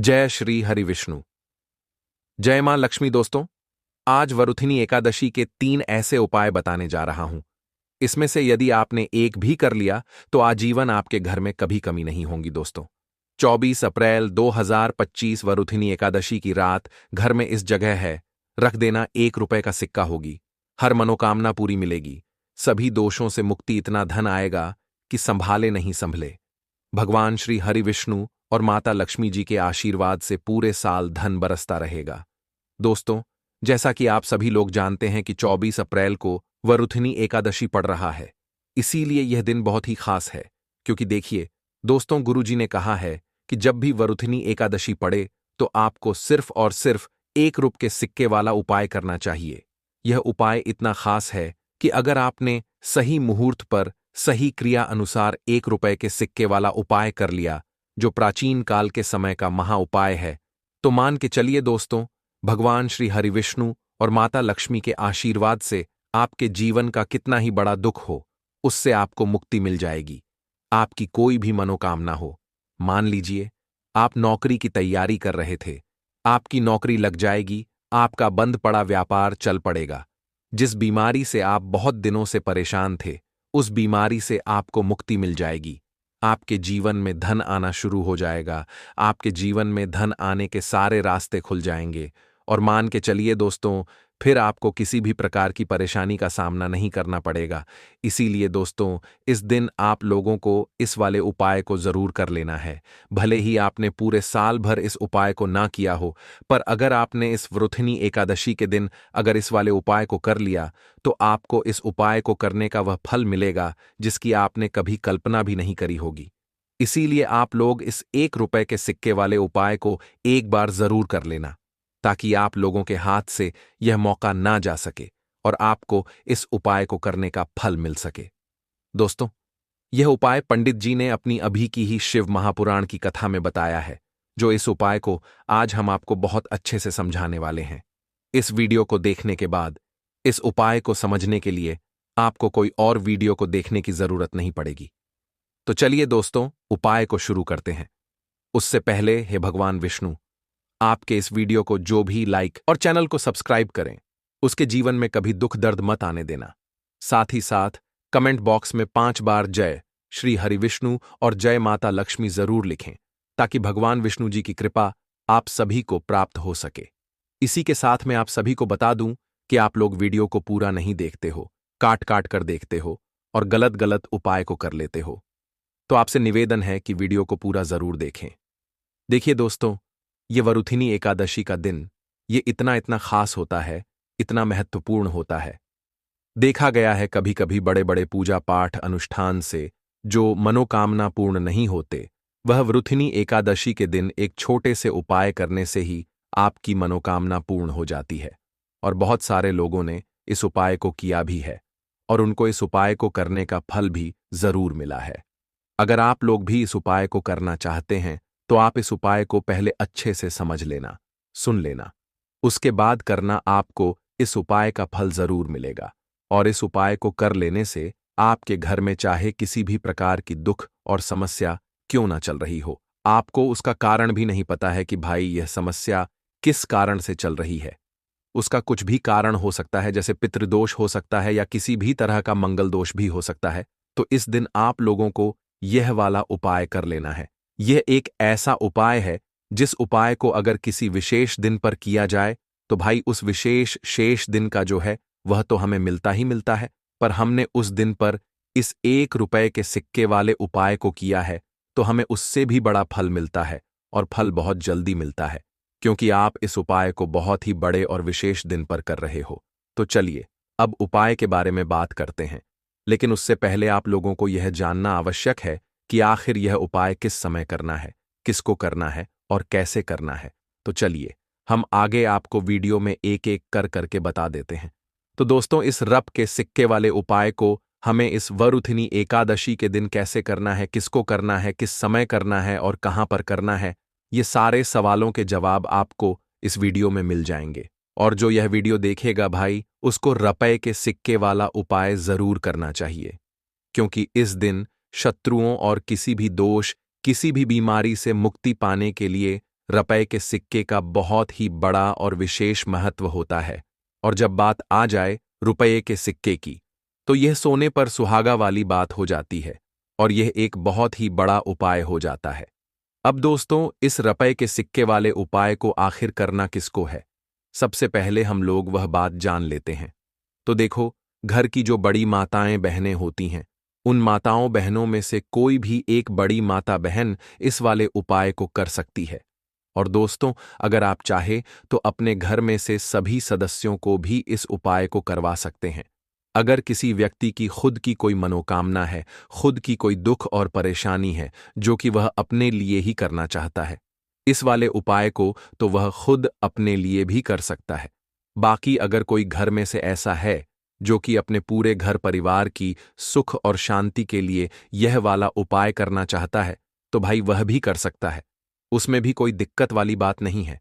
जय श्री हरि विष्णु। जय मां लक्ष्मी। दोस्तों, आज वरुथिनी एकादशी के 3 ऐसे उपाय बताने जा रहा हूं। इसमें से यदि आपने एक भी कर लिया तो आजीवन आपके घर में कभी कमी नहीं होगी। दोस्तों, 24 अप्रैल 2025 वरुथिनी एकादशी की रात घर में इस जगह है रख देना। 1 रुपए का सिक्का होगी। हर मनोकामना पूरी मिलेगी। सभी दोषों से मुक्ति। इतना धन आएगा कि संभाले नहीं संभले। भगवान श्री हरि विष्णु और माता लक्ष्मी जी के आशीर्वाद से पूरे साल धन बरसता रहेगा। दोस्तों, जैसा कि आप सभी लोग जानते हैं कि 24 अप्रैल को वरुथिनी एकादशी पड़ रहा है। इसीलिए यह दिन बहुत ही खास है, क्योंकि देखिए दोस्तों, गुरुजी ने कहा है कि जब भी वरुथिनी एकादशी पड़े तो आपको सिर्फ और सिर्फ 1 रुपए के सिक्के वाला उपाय करना चाहिए। यह उपाय इतना खास है कि अगर आपने सही मुहूर्त पर सही क्रिया अनुसार 1 रुपए के सिक्के वाला उपाय कर लिया, जो प्राचीन काल के समय का महा उपाय है, तो मान के चलिए दोस्तों, भगवान श्री हरि विष्णु और माता लक्ष्मी के आशीर्वाद से आपके जीवन का कितना ही बड़ा दुख हो, उससे आपको मुक्ति मिल जाएगी। आपकी कोई भी मनोकामना हो। मान लीजिए आप नौकरी की तैयारी कर रहे थे, आपकी नौकरी लग जाएगी, आपका बंद पड़ा व्यापार चल पड़ेगा। जिस बीमारी से आप बहुत दिनों से परेशान थे, उस बीमारी से आपको मुक्ति मिल जाएगी। आपके जीवन में धन आना शुरू हो जाएगा। आपके जीवन में धन आने के सारे रास्ते खुल जाएंगे। और मान के चलिए दोस्तों, फिर आपको किसी भी प्रकार की परेशानी का सामना नहीं करना पड़ेगा। इसीलिए दोस्तों, इस दिन आप लोगों को इस वाले उपाय को जरूर कर लेना है। भले ही आपने पूरे साल भर इस उपाय को ना किया हो, पर अगर आपने इस वरुथिनी एकादशी के दिन अगर इस वाले उपाय को कर लिया, तो आपको इस उपाय को करने का वह फल मिलेगा जिसकी आपने कभी कल्पना भी नहीं करी होगी। इसीलिए आप लोग इस 1 रुपए के सिक्के वाले उपाय को एक बार जरूर कर लेना, ताकि आप लोगों के हाथ से यह मौका ना जा सके और आपको इस उपाय को करने का फल मिल सके। दोस्तों, यह उपाय पंडित जी ने अपनी अभी की ही शिव महापुराण की कथा में बताया है, जो इस उपाय को आज हम आपको बहुत अच्छे से समझाने वाले हैं। इस वीडियो को देखने के बाद इस उपाय को समझने के लिए आपको कोई और वीडियो को देखने की जरूरत नहीं पड़ेगी। तो चलिए दोस्तों, उपाय को शुरू करते हैं। उससे पहले हे भगवान विष्णु, आपके इस वीडियो को जो भी लाइक और चैनल को सब्सक्राइब करें, उसके जीवन में कभी दुख दर्द मत आने देना। साथ ही साथ कमेंट बॉक्स में 5 बार जय श्री हरि विष्णु और जय माता लक्ष्मी जरूर लिखें, ताकि भगवान विष्णु जी की कृपा आप सभी को प्राप्त हो सके। इसी के साथ मैं आप सभी को बता दूं कि आप लोग वीडियो को पूरा नहीं देखते हो, काट काट कर देखते हो और गलत गलत उपाय को कर लेते हो। तो आपसे निवेदन है कि वीडियो को पूरा जरूर देखें। देखिए दोस्तों, ये वरुथिनी एकादशी का दिन ये इतना इतना खास होता है, इतना महत्वपूर्ण होता है। देखा गया है कभी कभी बड़े बड़े पूजा पाठ अनुष्ठान से जो मनोकामना पूर्ण नहीं होते, वह वरुथिनी एकादशी के दिन एक छोटे से उपाय करने से ही आपकी मनोकामना पूर्ण हो जाती है। और बहुत सारे लोगों ने इस उपाय को किया भी है और उनको इस उपाय को करने का फल भी जरूर मिला है। अगर आप लोग भी इस उपाय को करना चाहते हैं, तो आप इस उपाय को पहले अच्छे से समझ लेना, सुन लेना, उसके बाद करना। आपको इस उपाय का फल जरूर मिलेगा। और इस उपाय को कर लेने से आपके घर में चाहे किसी भी प्रकार की दुख और समस्या क्यों ना चल रही हो, आपको उसका कारण भी नहीं पता है कि भाई यह समस्या किस कारण से चल रही है। उसका कुछ भी कारण हो सकता है, जैसे पितृदोष हो सकता है या किसी भी तरह का मंगल दोष भी हो सकता है। तो इस दिन आप लोगों को यह वाला उपाय कर लेना है। यह एक ऐसा उपाय है जिस उपाय को अगर किसी विशेष दिन पर किया जाए, तो भाई उस विशेष शेष दिन का जो है वह तो हमें मिलता ही मिलता है, पर हमने उस दिन पर इस 1 रुपए के सिक्के वाले उपाय को किया है, तो हमें उससे भी बड़ा फल मिलता है और फल बहुत जल्दी मिलता है, क्योंकि आप इस उपाय को बहुत ही बड़े और विशेष दिन पर कर रहे हो। तो चलिए अब उपाय के बारे में बात करते हैं, लेकिन उससे पहले आप लोगों को यह जानना आवश्यक है कि आखिर यह उपाय किस समय करना है, किसको करना है और कैसे करना है। तो चलिए हम आगे आपको वीडियो में एक एक कर करके बता देते हैं। तो दोस्तों, इस रप के सिक्के वाले उपाय को हमें इस वरुथिनी एकादशी के दिन कैसे करना है, किसको करना है, किस समय करना है और कहां पर करना है, ये सारे सवालों के जवाब आपको इस वीडियो में मिल जाएंगे। और जो यह वीडियो देखेगा भाई, उसको रुपए के सिक्के वाला उपाय जरूर करना चाहिए, क्योंकि इस दिन शत्रुओं और किसी भी दोष, किसी भी बीमारी से मुक्ति पाने के लिए रुपए के सिक्के का बहुत ही बड़ा और विशेष महत्व होता है। और जब बात आ जाए रुपये के सिक्के की, तो यह सोने पर सुहागा वाली बात हो जाती है और यह एक बहुत ही बड़ा उपाय हो जाता है। अब दोस्तों, इस रुपए के सिक्के वाले उपाय को आखिर करना किसको है? सबसे पहले हम लोग वह बात जान लेते हैं। तो देखो, घर की जो बड़ी माताएं बहनें होती हैं, उन माताओं बहनों में से कोई भी एक बड़ी माता बहन इस वाले उपाय को कर सकती है। और दोस्तों, अगर आप चाहे तो अपने घर में से सभी सदस्यों को भी इस उपाय को करवा सकते हैं। अगर किसी व्यक्ति की खुद की कोई मनोकामना है, खुद की कोई दुख और परेशानी है जो कि वह अपने लिए ही करना चाहता है, इस वाले उपाय को तो वह खुद अपने लिए भी कर सकता है। बाकी अगर कोई घर में से ऐसा है जो कि अपने पूरे घर परिवार की सुख और शांति के लिए यह वाला उपाय करना चाहता है, तो भाई वह भी कर सकता है। उसमें भी कोई दिक्कत वाली बात नहीं है।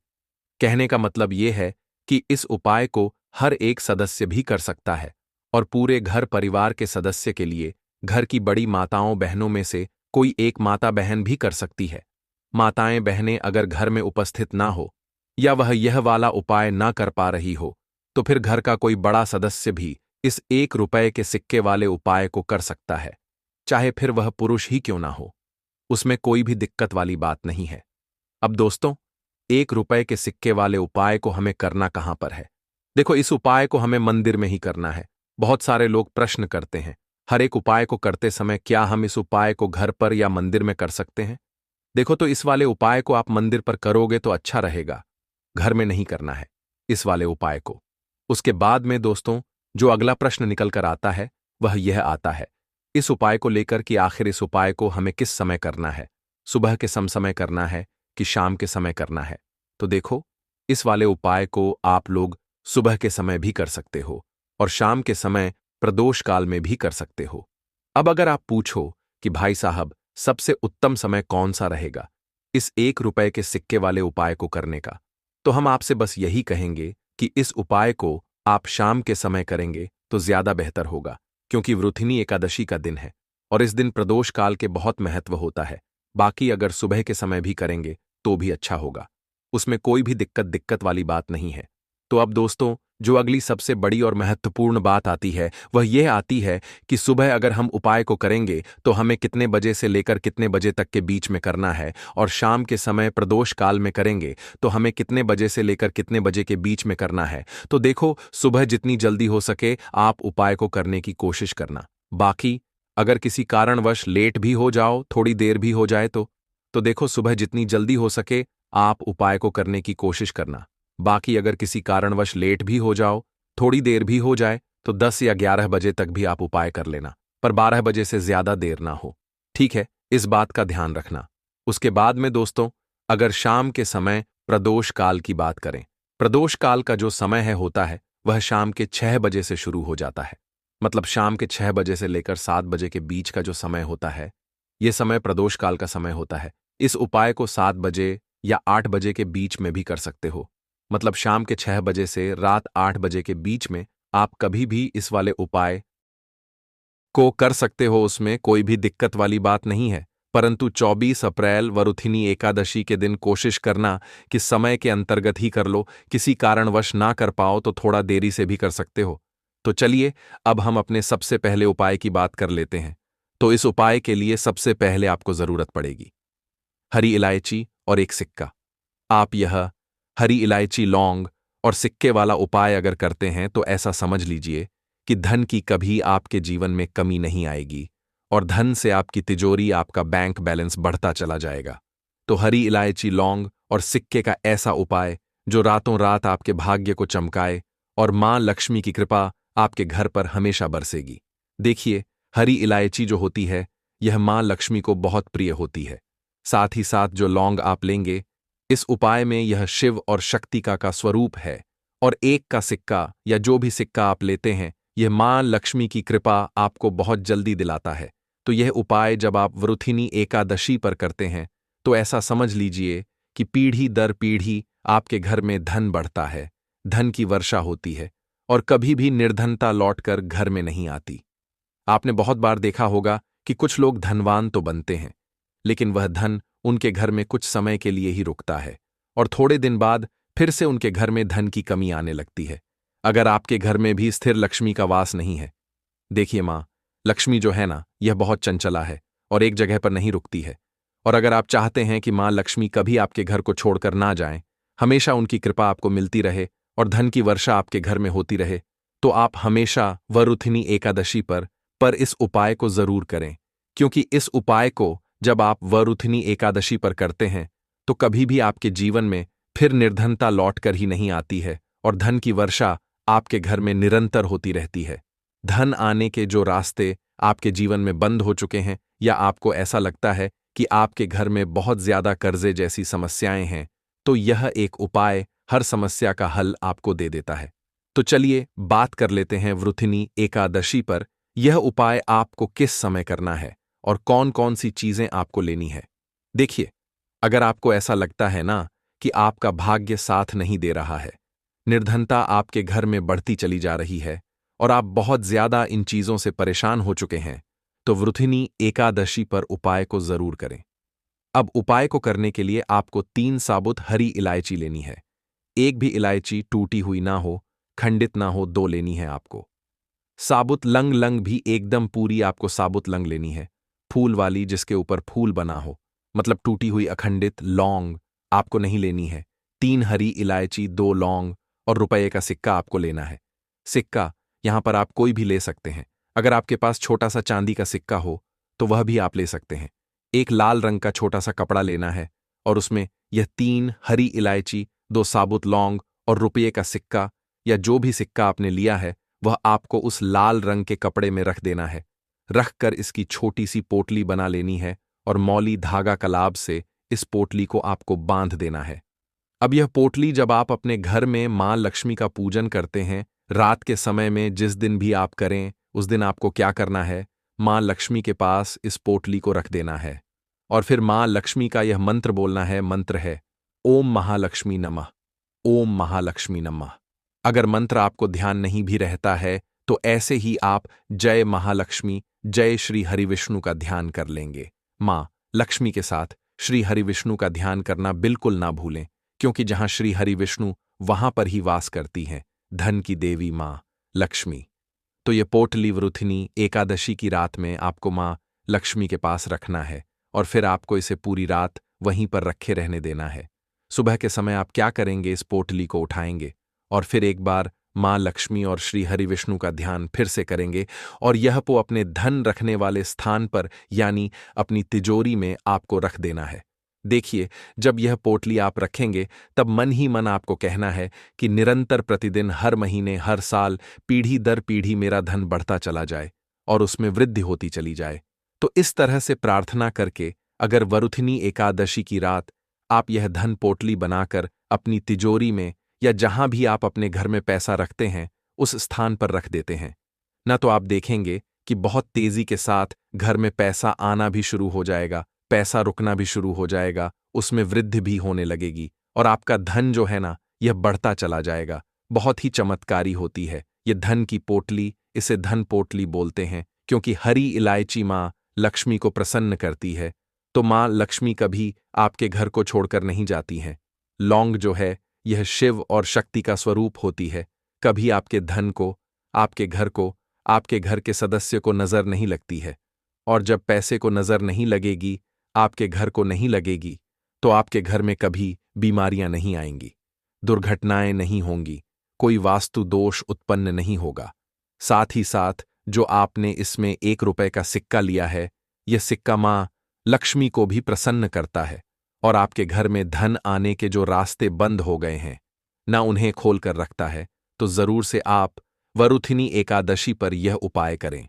कहने का मतलब यह है कि इस उपाय को हर एक सदस्य भी कर सकता है और पूरे घर परिवार के सदस्य के लिए घर की बड़ी माताओं बहनों में से कोई एक माता बहन भी कर सकती है। माताएं बहनें अगर घर में उपस्थित ना हो या वह यह वाला उपाय ना कर पा रही हो, तो फिर घर का कोई बड़ा सदस्य भी इस ₹1 के सिक्के वाले उपाय को कर सकता है, चाहे फिर वह पुरुष ही क्यों ना हो। उसमें कोई भी दिक्कत वाली बात नहीं है। अब दोस्तों, ₹1 के सिक्के वाले उपाय को हमें करना कहां पर है? देखो, इस उपाय को हमें मंदिर में ही करना है। बहुत सारे लोग प्रश्न करते हैं, हर एक उपाय को करते समय क्या हम इस उपाय को घर पर या मंदिर में कर सकते हैं? देखो, तो इस वाले उपाय को आप मंदिर पर करोगे तो अच्छा रहेगा, घर में नहीं करना है इस वाले उपाय को। उसके बाद में दोस्तों, जो अगला प्रश्न निकल कर आता है वह यह आता है इस उपाय को लेकर कि आखिर इस उपाय को हमें किस समय करना है, सुबह के समय करना है कि शाम के समय करना है? तो देखो, इस वाले उपाय को आप लोग सुबह के समय भी कर सकते हो और शाम के समय प्रदोष काल में भी कर सकते हो। अब अगर आप पूछो कि भाई साहब, सबसे उत्तम समय कौन सा रहेगा इस ₹1 के सिक्के वाले उपाय को करने का, तो हम आपसे बस यही कहेंगे कि इस उपाय को आप शाम के समय करेंगे तो ज्यादा बेहतर होगा, क्योंकि वृथिनी एकादशी का दिन है और इस दिन प्रदोष काल के बहुत महत्व होता है। बाकी अगर सुबह के समय भी करेंगे तो भी अच्छा होगा, उसमें कोई भी दिक्कत वाली बात नहीं है। तो अब दोस्तों, जो अगली सबसे बड़ी और महत्वपूर्ण बात आती है वह यह आती है कि सुबह अगर हम उपाय को करेंगे तो हमें कितने बजे से लेकर कितने बजे तक के बीच में करना है, और शाम के समय प्रदोष काल में करेंगे तो हमें कितने बजे से लेकर कितने बजे के बीच में करना है। तो देखो, सुबह जितनी जल्दी हो सके आप उपाय को करने की कोशिश करना। बाकी अगर किसी कारणवश लेट भी हो जाओ, थोड़ी देर भी हो जाए तो देखो, सुबह जितनी जल्दी हो सके आप उपाय को करने की कोशिश करना। बाकी अगर किसी कारणवश लेट भी हो जाओ, थोड़ी देर भी हो जाए, तो 10 या 11 बजे तक भी आप उपाय कर लेना, पर 12 बजे से ज्यादा देर ना हो। ठीक है, इस बात का ध्यान रखना। उसके बाद में दोस्तों, अगर शाम के समय प्रदोष काल की बात करें, प्रदोष काल का जो समय होता है वह शाम के 6 बजे से शुरू हो जाता है। मतलब शाम के 6 बजे से लेकर 7 बजे के बीच का जो समय होता है, यह समय प्रदोष काल का समय होता है। इस उपाय को 7 बजे या 8 बजे के बीच में भी कर सकते हो। मतलब शाम के 6 बजे से रात 8 बजे के बीच में आप कभी भी इस वाले उपाय को कर सकते हो, उसमें कोई भी दिक्कत वाली बात नहीं है। परंतु 24 अप्रैल वरुथिनी एकादशी के दिन कोशिश करना कि समय के अंतर्गत ही कर लो। किसी कारणवश ना कर पाओ तो थोड़ा देरी से भी कर सकते हो। तो चलिए, अब हम अपने सबसे पहले उपाय की बात कर लेते हैं। तो इस उपाय के लिए सबसे पहले आपको जरूरत पड़ेगी हरी इलायची और एक सिक्का। आप यह हरी इलायची, लौंग और सिक्के वाला उपाय अगर करते हैं तो ऐसा समझ लीजिए कि धन की कभी आपके जीवन में कमी नहीं आएगी और धन से आपकी तिजोरी, आपका बैंक बैलेंस बढ़ता चला जाएगा। तो हरी इलायची, लौंग और सिक्के का ऐसा उपाय जो रातों रात आपके भाग्य को चमकाए और मां लक्ष्मी की कृपा आपके घर पर हमेशा बरसेगी। देखिए, हरी इलायची जो होती है यह मां लक्ष्मी को बहुत प्रिय होती है। साथ ही साथ जो लौंग आप लेंगे, इस उपाय में यह शिव और शक्तिका का स्वरूप है, और एक का सिक्का या जो भी सिक्का आप लेते हैं यह मां लक्ष्मी की कृपा आपको बहुत जल्दी दिलाता है। तो यह उपाय जब आप वृथिनी एकादशी पर करते हैं तो ऐसा समझ लीजिए कि पीढ़ी दर पीढ़ी आपके घर में धन बढ़ता है, धन की वर्षा होती है और कभी भी निर्धनता लौटकर घर में नहीं आती। आपने बहुत बार देखा होगा कि कुछ लोग धनवान तो बनते हैं, लेकिन वह धन उनके घर में कुछ समय के लिए ही रुकता है और थोड़े दिन बाद फिर से उनके घर में धन की कमी आने लगती है। अगर आपके घर में भी स्थिर लक्ष्मी का वास नहीं है, देखिए माँ लक्ष्मी जो है ना, यह बहुत चंचला है और एक जगह पर नहीं रुकती है। और अगर आप चाहते हैं कि माँ लक्ष्मी कभी आपके घर को छोड़कर ना जाएं, हमेशा उनकी कृपा आपको मिलती रहे और धन की वर्षा आपके घर में होती रहे, तो आप हमेशा वरुथिनी एकादशी पर इस उपाय को जरूर करें। क्योंकि इस उपाय को जब आप वरुथिनी एकादशी पर करते हैं तो कभी भी आपके जीवन में फिर निर्धनता लौट कर ही नहीं आती है और धन की वर्षा आपके घर में निरंतर होती रहती है। धन आने के जो रास्ते आपके जीवन में बंद हो चुके हैं या आपको ऐसा लगता है कि आपके घर में बहुत ज्यादा कर्जे जैसी समस्याएं हैं, तो यह एक उपाय हर समस्या का हल आपको दे देता है। तो चलिए बात कर लेते हैं वृथिनी एकादशी पर यह उपाय आपको किस समय करना है और कौन कौन सी चीजें आपको लेनी है। देखिए, अगर आपको ऐसा लगता है ना कि आपका भाग्य साथ नहीं दे रहा है, निर्धनता आपके घर में बढ़ती चली जा रही है और आप बहुत ज्यादा इन चीजों से परेशान हो चुके हैं, तो वृथिनी एकादशी पर उपाय को जरूर करें। अब उपाय को करने के लिए आपको 3 साबुत हरी इलायची लेनी है। एक भी इलायची टूटी हुई ना हो, खंडित ना हो, 2 लेनी है आपको। साबुत लंग लंग भी एकदम पूरी आपको साबुत लंग लेनी है, फूल वाली जिसके ऊपर फूल बना हो, मतलब टूटी हुई अखंडित लौंग आपको नहीं लेनी है। 3 हरी इलायची, 2 लौंग और रुपये का सिक्का आपको लेना है। सिक्का यहां पर आप कोई भी ले सकते हैं। अगर आपके पास छोटा सा चांदी का सिक्का हो तो वह भी आप ले सकते हैं। एक लाल रंग का छोटा सा कपड़ा लेना है और उसमें यह 3 हरी इलायची, 2 साबुत लौंग और रुपये का सिक्का या जो भी सिक्का आपने लिया है वह आपको उस लाल रंग के कपड़े में रख देना है। रखकर इसकी छोटी सी पोटली बना लेनी है और मौली धागा कलाब से इस पोटली को आपको बांध देना है। अब यह पोटली जब आप अपने घर में मां लक्ष्मी का पूजन करते हैं, रात के समय में जिस दिन भी आप करें, उस दिन आपको क्या करना है, मां लक्ष्मी के पास इस पोटली को रख देना है और फिर मां लक्ष्मी का यह मंत्र बोलना है। मंत्र है ओम महालक्ष्मी नमः, ओम महालक्ष्मी नमः। अगर मंत्र आपको ध्यान नहीं भी रहता है तो ऐसे ही आप जय महालक्ष्मी, जय श्री हरिविष्णु का ध्यान कर लेंगे। मां लक्ष्मी के साथ श्री हरिविष्णु का ध्यान करना बिल्कुल ना भूलें, क्योंकि जहां श्री हरिविष्णु वहां पर ही वास करती हैं धन की देवी मां लक्ष्मी। तो ये पोटली वृथिनी एकादशी की रात में आपको मां लक्ष्मी के पास रखना है और फिर आपको इसे पूरी रात वहीं पर रखे रहने देना है। सुबह के समय आप क्या करेंगे, इस पोटली को उठाएंगे और फिर एक बार मां लक्ष्मी और श्री हरिविष्णु का ध्यान फिर से करेंगे और यह को अपने धन रखने वाले स्थान पर यानी अपनी तिजोरी में आपको रख देना है। देखिए, जब यह पोटली आप रखेंगे तब मन ही मन आपको कहना है कि निरंतर प्रतिदिन, हर महीने, हर साल, पीढ़ी दर पीढ़ी मेरा धन बढ़ता चला जाए और उसमें वृद्धि होती चली जाए। तो इस तरह से प्रार्थना करके अगर वरुथिनी एकादशी की रात आप यह धन पोटली बनाकर अपनी तिजोरी में या जहां भी आप अपने घर में पैसा रखते हैं उस स्थान पर रख देते हैं ना, तो आप देखेंगे कि बहुत तेजी के साथ घर में पैसा आना भी शुरू हो जाएगा, पैसा रुकना भी शुरू हो जाएगा, उसमें वृद्धि भी होने लगेगी और आपका धन जो है ना, यह बढ़ता चला जाएगा। बहुत ही चमत्कारी होती है यह धन की पोटली। इसे धन पोटली बोलते हैं क्योंकि हरी इलायची मां लक्ष्मी को प्रसन्न करती है, तो मां लक्ष्मी कभी आपके घर को छोड़कर नहीं जाती हैं। लौंग जो है यह शिव और शक्ति का स्वरूप होती है, कभी आपके धन को, आपके घर को, आपके घर के सदस्य को नजर नहीं लगती है। और जब पैसे को नजर नहीं लगेगी, आपके घर को नहीं लगेगी, तो आपके घर में कभी बीमारियां नहीं आएंगी, दुर्घटनाएं नहीं होंगी, कोई वास्तु दोष उत्पन्न नहीं होगा। साथ ही साथ जो आपने इसमें 1 रुपए का सिक्का लिया है, यह सिक्का मां लक्ष्मी को भी प्रसन्न करता है और आपके घर में धन आने के जो रास्ते बंद हो गए हैं ना, उन्हें खोल कर रखता है। तो जरूर से आप वरुथिनी एकादशी पर यह उपाय करें।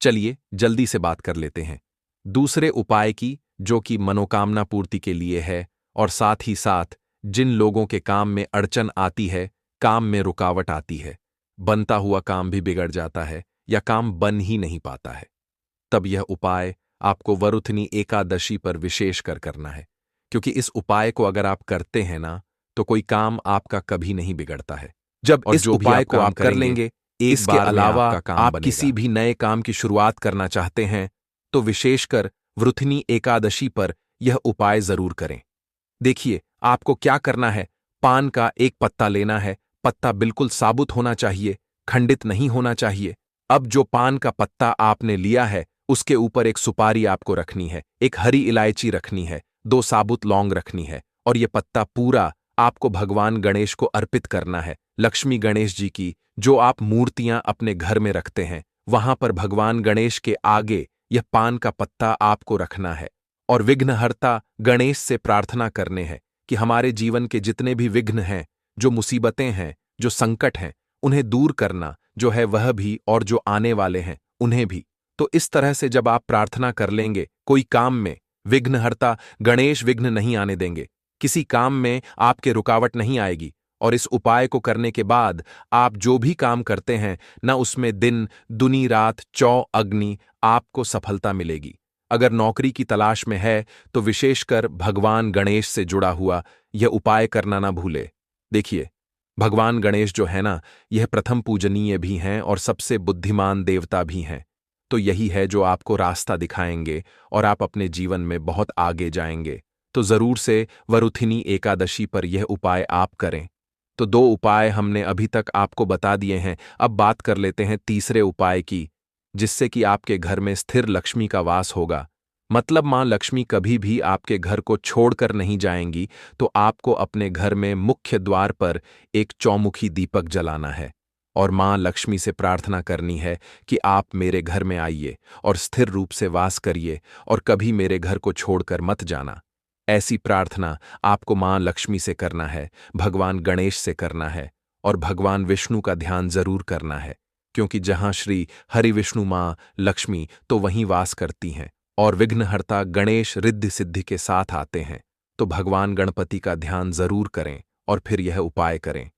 चलिए जल्दी से बात कर लेते हैं दूसरे उपाय की, जो कि मनोकामना पूर्ति के लिए है और साथ ही साथ जिन लोगों के काम में अड़चन आती है, काम में रुकावट आती है, बनता हुआ काम भी बिगड़ जाता है या काम बन ही नहीं पाता है, तब यह उपाय आपको वरुथिनी एकादशी पर विशेष कर करना है। क्योंकि इस उपाय को अगर आप करते हैं ना, तो कोई काम आपका कभी नहीं बिगड़ता है। जब इस उपाय को आप कर लेंगे, इसके अलावा आप किसी भी नए काम की शुरुआत करना चाहते हैं तो विशेषकर वृथिनी एकादशी पर यह उपाय जरूर करें। देखिए, आपको क्या करना है? पान का एक पत्ता लेना है। पत्ता बिल्कुल साबुत होना चाहिए, खंडित नहीं होना चाहिए। अब जो पान का पत्ता आपने लिया है, उसके ऊपर एक सुपारी आपको रखनी है, एक हरी इलायची रखनी है, 2 साबुत लौंग रखनी है, और ये पत्ता पूरा आपको भगवान गणेश को अर्पित करना है। लक्ष्मी गणेश जी की जो आप मूर्तियां अपने घर में रखते हैं, वहां पर भगवान गणेश के आगे यह पान का पत्ता आपको रखना है और विघ्नहर्ता गणेश से प्रार्थना करने हैं कि हमारे जीवन के जितने भी विघ्न हैं, जो मुसीबतें हैं, जो संकट हैं, उन्हें दूर करना जो है वह भी, और जो आने वाले हैं उन्हें भी। तो इस तरह से जब आप प्रार्थना कर लेंगे, कोई काम में विघ्नहर्ता गणेश विघ्न नहीं आने देंगे, किसी काम में आपके रुकावट नहीं आएगी। और इस उपाय को करने के बाद आप जो भी काम करते हैं, न उसमें दिन दुनी रात चौ अग्नि आपको सफलता मिलेगी। अगर नौकरी की तलाश में है तो विशेषकर भगवान गणेश से जुड़ा हुआ यह उपाय करना ना भूले। देखिए, भगवान गणेश जो है ना, यह प्रथम पूजनीय भी हैं और सबसे बुद्धिमान देवता भी हैं। तो यही है जो आपको रास्ता दिखाएंगे और आप अपने जीवन में बहुत आगे जाएंगे। तो जरूर से वरुथिनी एकादशी पर यह उपाय आप करें। तो 2 उपाय हमने अभी तक आपको बता दिए हैं। अब बात कर लेते हैं तीसरे उपाय की, जिससे कि आपके घर में स्थिर लक्ष्मी का वास होगा। मतलब मां लक्ष्मी कभी भी आपके घर को छोड़कर नहीं जाएंगी। तो आपको अपने घर में मुख्य द्वार पर एक चौमुखी दीपक जलाना है और मां लक्ष्मी से प्रार्थना करनी है कि आप मेरे घर में आइए और स्थिर रूप से वास करिए और कभी मेरे घर को छोड़कर मत जाना। ऐसी प्रार्थना आपको मां लक्ष्मी से करना है, भगवान गणेश से करना है और भगवान विष्णु का ध्यान जरूर करना है, क्योंकि जहां श्री हरि विष्णु मां लक्ष्मी तो वहीं वास करती हैं और विघ्नहर्ता गणेश रिद्धि सिद्धि के साथ आते हैं। तो भगवान गणपति का ध्यान जरूर करें और फिर यह उपाय करें।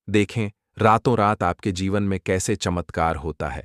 देखें रातों रात आपके जीवन में कैसे चमत्कार होता है।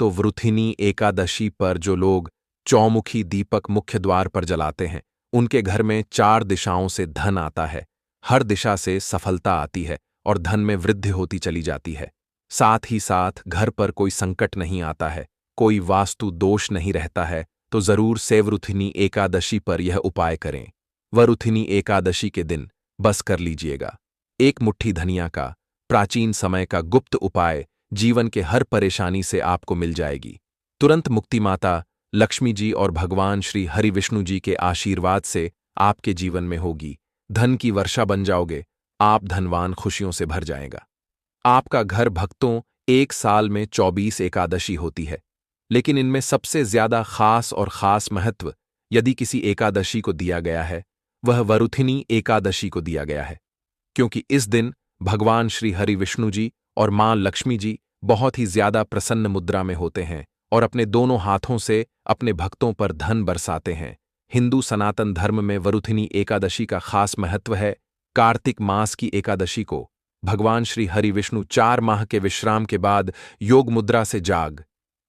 तो वृथिनी एकादशी पर जो लोग चौमुखी दीपक मुख्य द्वार पर जलाते हैं, उनके घर में 4 दिशाओं से धन आता है। हर दिशा से सफलता आती है और धन में वृद्धि होती चली जाती है। साथ ही साथ घर पर कोई संकट नहीं आता है, कोई वास्तु दोष नहीं रहता है। तो जरूर से वरुथिनी एकादशी पर यह उपाय करें। वरुथिनी एकादशी के दिन बस कर लीजिएगा। 1 मुट्ठी धनिया का प्राचीन समय का गुप्त उपाय जीवन के हर परेशानी से आपको मिल जाएगी। तुरंत मुक्ति माता लक्ष्मी जी और भगवान श्री हरि विष्णु जी के आशीर्वाद से आपके जीवन में होगी। धन की वर्षा बन जाओगे, आप धनवान खुशियों से भर जाएगा। आपका घर भक्तों 1 साल में 24 एकादशी होती है, लेकिन इनमें सबसे ज्यादा खास और खास महत्व यदि किसी एकादशी को दिया गया है, वह वरुथिनी एकादशी को दिया गया है, क्योंकि इस दिन भगवान श्री हरि विष्णु जी और मां लक्ष्मी जी बहुत ही ज्यादा प्रसन्न मुद्रा में होते हैं और अपने दोनों हाथों से अपने भक्तों पर धन बरसाते हैं। हिंदू सनातन धर्म में वरुथिनी एकादशी का खास महत्व है। कार्तिक मास की एकादशी को भगवान श्री हरि विष्णु 4 माह के विश्राम के बाद योग मुद्रा से जाग,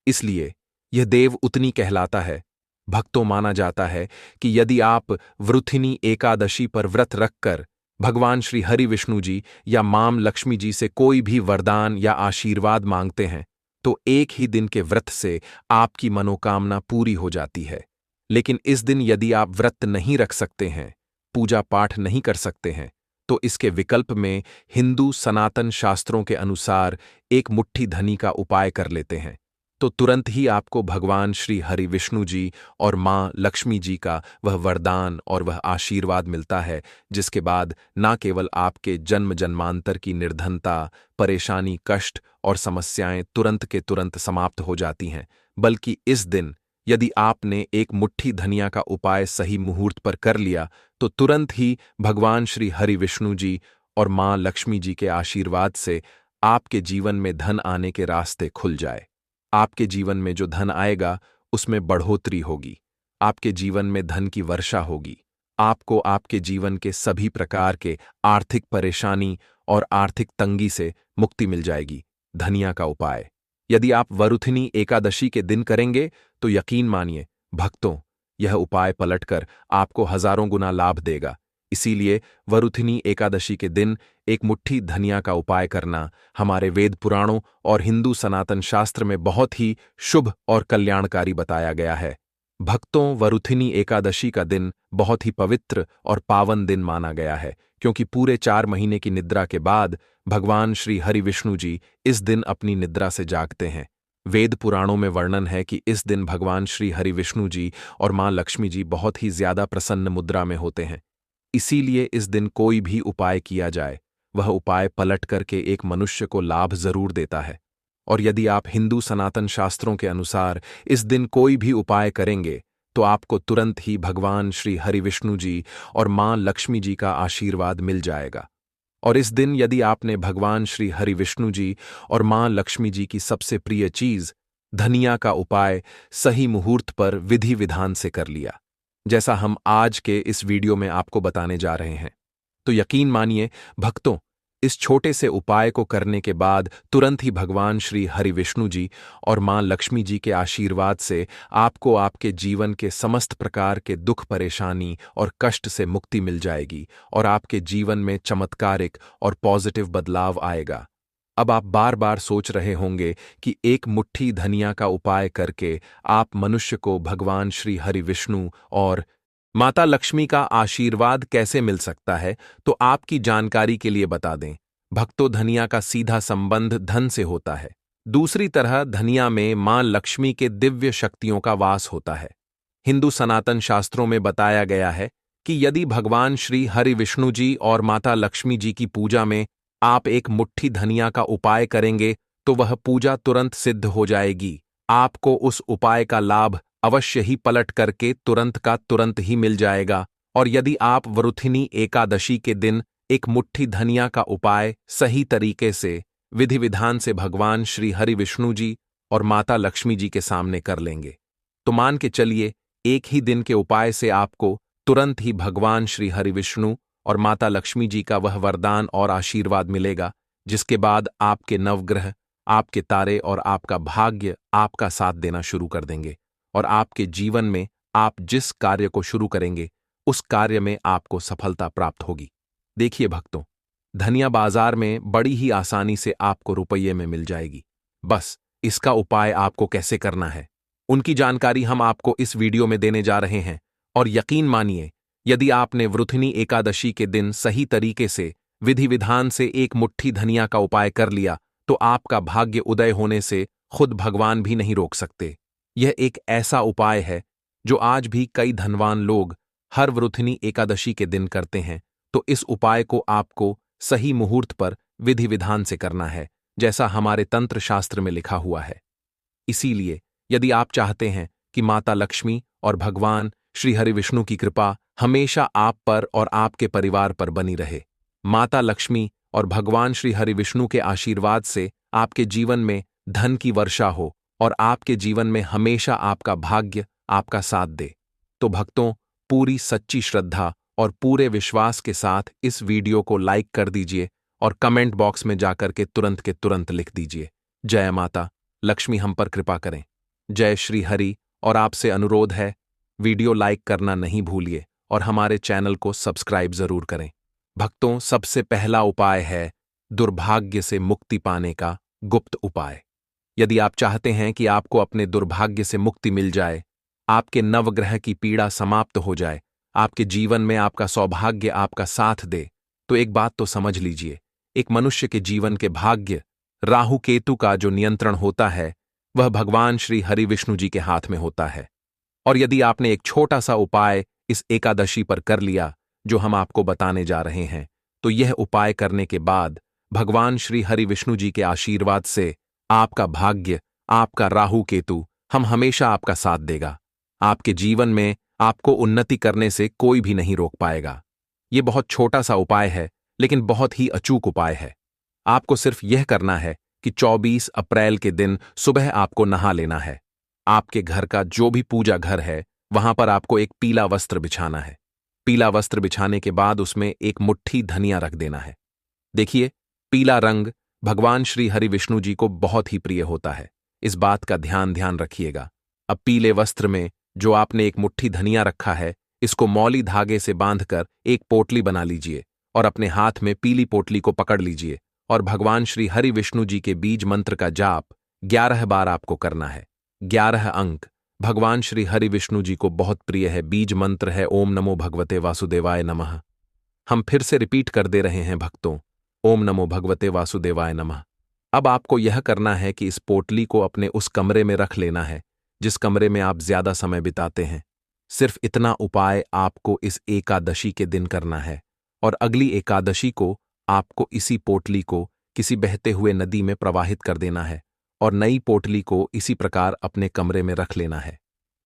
इसलिए यह देव उतनी कहलाता है। भक्तों माना जाता है कि यदि आप वृथिनी एकादशी पर व्रत रखकर भगवान श्री हरि विष्णु जी या मां लक्ष्मी जी से कोई भी वरदान या आशीर्वाद मांगते हैं, तो एक ही दिन के व्रत से आपकी मनोकामना पूरी हो जाती है। लेकिन इस दिन यदि आप व्रत नहीं रख सकते हैं, पूजा पाठ नहीं कर सकते हैं, तो इसके विकल्प में हिंदू सनातन शास्त्रों के अनुसार 1 मुट्ठी धनी का उपाय कर लेते हैं। तो तुरंत ही आपको भगवान श्री हरि विष्णु जी और मां लक्ष्मी जी का वह वरदान और वह आशीर्वाद मिलता है, जिसके बाद ना केवल आपके जन्म जन्मांतर की निर्धनता, परेशानी, कष्ट और समस्याएं तुरंत के तुरंत समाप्त हो जाती हैं, बल्कि इस दिन यदि आपने 1 मुट्ठी धनिया का उपाय सही मुहूर्त पर कर लिया, तो तुरंत ही भगवान श्री हरि विष्णु जी और मां लक्ष्मी जी के आशीर्वाद से आपके जीवन में धन आने के रास्ते खुल जाए। आपके जीवन में जो धन आएगा उसमें बढ़ोतरी होगी, आपके जीवन में धन की वर्षा होगी। आपको आपके जीवन के सभी प्रकार के आर्थिक परेशानी और आर्थिक तंगी से मुक्ति मिल जाएगी। धनिया का उपाय यदि आप वरुथिनी एकादशी के दिन करेंगे तो यकीन मानिए भक्तों, यह उपाय पलटकर आपको हजारों गुना लाभ देगा। इसीलिए वरुथिनी एकादशी के दिन 1 मुट्ठी धनिया का उपाय करना हमारे वेद पुराणों और हिंदू सनातन शास्त्र में बहुत ही शुभ और कल्याणकारी बताया गया है। भक्तों, वरुथिनी एकादशी का दिन बहुत ही पवित्र और पावन दिन माना गया है, क्योंकि पूरे 4 महीने की निद्रा के बाद भगवान श्री हरि विष्णु जी इस दिन अपनी निद्रा से जागते हैं। वेद पुराणों में वर्णन है कि इस दिन भगवान श्री हरि विष्णु जी और मां लक्ष्मी जी बहुत ही ज्यादा प्रसन्न मुद्रा में होते हैं। इसीलिए इस दिन कोई भी उपाय किया जाए, वह उपाय पलट करके एक मनुष्य को लाभ जरूर देता है। और यदि आप हिंदू सनातन शास्त्रों के अनुसार इस दिन कोई भी उपाय करेंगे, तो आपको तुरंत ही भगवान श्री हरि विष्णु जी और मां लक्ष्मी जी का आशीर्वाद मिल जाएगा। और इस दिन यदि आपने भगवान श्री हरि विष्णु जी और मां लक्ष्मी जी की सबसे प्रिय चीज धनिया का उपाय सही मुहूर्त पर विधि विधान से कर लिया, जैसा हम आज के इस वीडियो में आपको बताने जा रहे हैं, तो यकीन मानिए भक्तों, इस छोटे से उपाय को करने के बाद तुरंत ही भगवान श्री हरि विष्णु जी और मां लक्ष्मी जी के आशीर्वाद से आपको आपके जीवन के समस्त प्रकार के दुख परेशानी और कष्ट से मुक्ति मिल जाएगी और आपके जीवन में चमत्कारिक और पॉजिटिव बदलाव आएगा। अब आप बार बार सोच रहे होंगे कि एक मुट्ठी धनिया का उपाय करके आप मनुष्य को भगवान श्री हरि विष्णु और माता लक्ष्मी का आशीर्वाद कैसे मिल सकता है। तो आपकी जानकारी के लिए बता दें, भक्तों, धनिया का सीधा संबंध धन से होता है। दूसरी तरह धनिया में मां लक्ष्मी के दिव्य शक्तियों का वास होता है। हिंदू सनातन शास्त्रों में बताया गया है कि यदि भगवान श्री हरि विष्णु जी और माता लक्ष्मी जी की पूजा में आप एक मुट्ठी धनिया का उपाय करेंगे, तो वह पूजा तुरंत सिद्ध हो जाएगी। आपको उस उपाय का लाभ अवश्य ही पलट करके तुरंत का तुरंत ही मिल जाएगा। और यदि आप वरुथिनी एकादशी के दिन एक मुट्ठी धनिया का उपाय सही तरीके से विधि विधान से भगवान श्री हरि विष्णु जी और माता लक्ष्मी जी के सामने कर लेंगे, तो मान के चलिए एक ही दिन के उपाय से आपको तुरंत ही भगवान श्री हरि विष्णु और माता लक्ष्मी जी का वह वरदान और आशीर्वाद मिलेगा, जिसके बाद आपके नवग्रह, आपके तारे और आपका भाग्य आपका साथ देना शुरू कर देंगे और आपके जीवन में आप जिस कार्य को शुरू करेंगे उस कार्य में आपको सफलता प्राप्त होगी। देखिए भक्तों, धनिया बाजार में बड़ी ही आसानी से आपको रुपये में मिल जाएगी। बस इसका उपाय आपको कैसे करना है, उनकी जानकारी हम आपको इस वीडियो में देने जा रहे हैं। और यकीन मानिए, यदि आपने वृथिनी एकादशी के दिन सही तरीके से विधि विधान से एक मुट्ठी धनिया का उपाय कर लिया, तो आपका भाग्य उदय होने से खुद भगवान भी नहीं रोक सकते। यह एक ऐसा उपाय है जो आज भी कई धनवान लोग हर वृथिनी एकादशी के दिन करते हैं। तो इस उपाय को आपको सही मुहूर्त पर विधि विधान से करना है, जैसा हमारे तंत्र शास्त्र में लिखा हुआ है। इसीलिए यदि आप चाहते हैं कि माता लक्ष्मी और भगवान श्री हरि विष्णु की कृपा हमेशा आप पर और आपके परिवार पर बनी रहे, माता लक्ष्मी और भगवान श्री हरि विष्णु के आशीर्वाद से आपके जीवन में धन की वर्षा हो और आपके जीवन में हमेशा आपका भाग्य आपका साथ दे, तो भक्तों, पूरी सच्ची श्रद्धा और पूरे विश्वास के साथ इस वीडियो को लाइक कर दीजिए और कमेंट बॉक्स में जाकर के तुरंत लिख दीजिए, जय माता लक्ष्मी हम पर कृपा करें, जय श्री हरि। और आपसे अनुरोध है, वीडियो लाइक करना नहीं भूलिए और हमारे चैनल को सब्सक्राइब जरूर करें। भक्तों, सबसे पहला उपाय है दुर्भाग्य से मुक्ति पाने का गुप्त उपाय। यदि आप चाहते हैं कि आपको अपने दुर्भाग्य से मुक्ति मिल जाए, आपके नवग्रह की पीड़ा समाप्त हो जाए, आपके जीवन में आपका सौभाग्य आपका साथ दे, तो एक बात तो समझ लीजिए, एक मनुष्य के जीवन के भाग्य राहु केतु का जो नियंत्रण होता है वह भगवान श्री हरि विष्णु जी के हाथ में होता है। और यदि आपने एक छोटा सा उपाय इस एकादशी पर कर लिया जो हम आपको बताने जा रहे हैं, तो यह उपाय करने के बाद भगवान श्री हरि विष्णु जी के आशीर्वाद से आपका भाग्य, आपका राहु केतु हम हमेशा आपका साथ देगा। आपके जीवन में आपको उन्नति करने से कोई भी नहीं रोक पाएगा। यह बहुत छोटा सा उपाय है, लेकिन बहुत ही अचूक उपाय है। आपको सिर्फ यह करना है कि 24 अप्रैल के दिन सुबह आपको नहा लेना है। आपके घर का जो भी पूजा घर है वहां पर आपको एक पीला वस्त्र बिछाना है। पीला वस्त्र बिछाने के बाद उसमें एक मुट्ठी धनिया रख देना है। देखिए, पीला रंग भगवान श्री हरि विष्णु जी को बहुत ही प्रिय होता है, इस बात का ध्यान रखिएगा। अब पीले वस्त्र में जो आपने एक मुट्ठी धनिया रखा है, इसको मौली धागे से बांधकर एक पोटली बना लीजिए और अपने हाथ में पीली पोटली को पकड़ लीजिए और भगवान श्री हरि विष्णु जी के बीज मंत्र का जाप 11 बार आपको करना है। 11 अंक भगवान श्री हरि विष्णु जी को बहुत प्रिय है। बीज मंत्र है ओम नमो भगवते वासुदेवाय नमः। हम फिर से रिपीट कर दे रहे हैं भक्तों, ओम नमो भगवते वासुदेवाय नमः। अब आपको यह करना है कि इस पोटली को अपने उस कमरे में रख लेना है जिस कमरे में आप ज्यादा समय बिताते हैं। सिर्फ इतना उपाय आपको इस एकादशी के दिन करना है और अगली एकादशी को आपको इसी पोटली को किसी बहते हुए नदी में प्रवाहित कर देना है और नई पोटली को इसी प्रकार अपने कमरे में रख लेना है।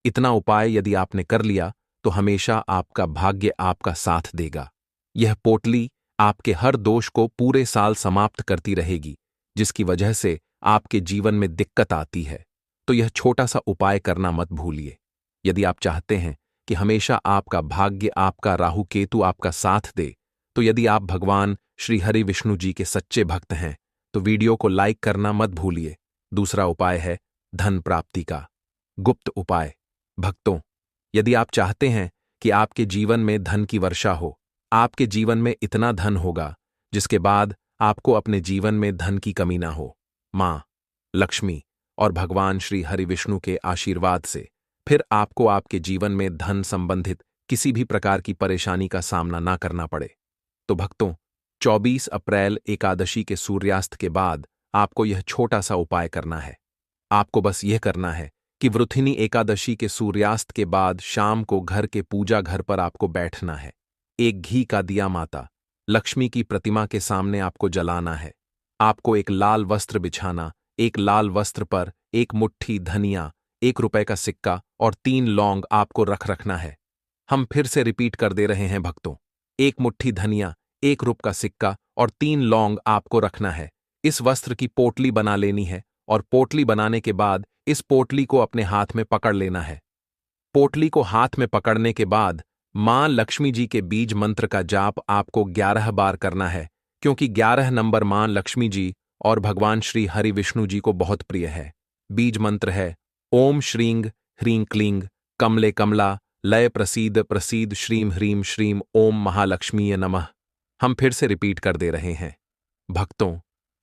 इतना उपाय यदि आपने कर लिया तो हमेशा आपका भाग्य आपका साथ देगा। यह पोटली आपके हर दोष को पूरे साल समाप्त करती रहेगी, जिसकी वजह से आपके जीवन में दिक्कत आती है। तो यह छोटा सा उपाय करना मत भूलिए। यदि आप चाहते हैं कि हमेशा आपका भाग्य आपका राहु केतु आपका साथ दे, तो यदि आप भगवान श्री हरि विष्णु जी के सच्चे भक्त हैं तो वीडियो को लाइक करना मत भूलिए। दूसरा उपाय है धन प्राप्ति का गुप्त उपाय। भक्तों, यदि आप चाहते हैं कि आपके जीवन में धन की वर्षा हो, आपके जीवन में इतना धन होगा जिसके बाद आपको अपने जीवन में धन की कमी ना हो, माँ लक्ष्मी और भगवान श्री हरि विष्णु के आशीर्वाद से फिर आपको आपके जीवन में धन संबंधित किसी भी प्रकार की परेशानी का सामना ना करना पड़े, तो भक्तों 24 अप्रैल एकादशी के सूर्यास्त के बाद आपको यह छोटा सा उपाय करना है। आपको बस यह करना है कि वृथिनी एकादशी के सूर्यास्त के बाद शाम को घर के पूजा घर पर आपको बैठना है। एक घी का दिया माता लक्ष्मी की प्रतिमा के सामने आपको जलाना है। आपको एक लाल वस्त्र बिछाना, एक लाल वस्त्र पर एक मुट्ठी धनिया, 1 रुपए का सिक्का और 3 लौंग आपको रखना है। हम फिर से रिपीट कर दे रहे हैं भक्तों, 1 मुट्ठी धनिया, 1 रुपए का सिक्का और 3 लौंग आपको रखना है। इस वस्त्र की पोटली बना लेनी है और पोटली बनाने के बाद इस पोटली को अपने हाथ में पकड़ लेना है। पोटली को हाथ में पकड़ने के बाद मां लक्ष्मी जी के बीज मंत्र का जाप आपको 11 बार करना है, क्योंकि 11 नंबर मां लक्ष्मी जी और भगवान श्री हरि विष्णु जी को बहुत प्रिय है। बीज मंत्र है ओम श्रींग ह्रीं क्लींग कमले कमला लय प्रसीद प्रसीद श्रीम ह्रीम श्रीम ओम महालक्ष्मीय नमः। हम फिर से रिपीट कर दे रहे हैं भक्तों,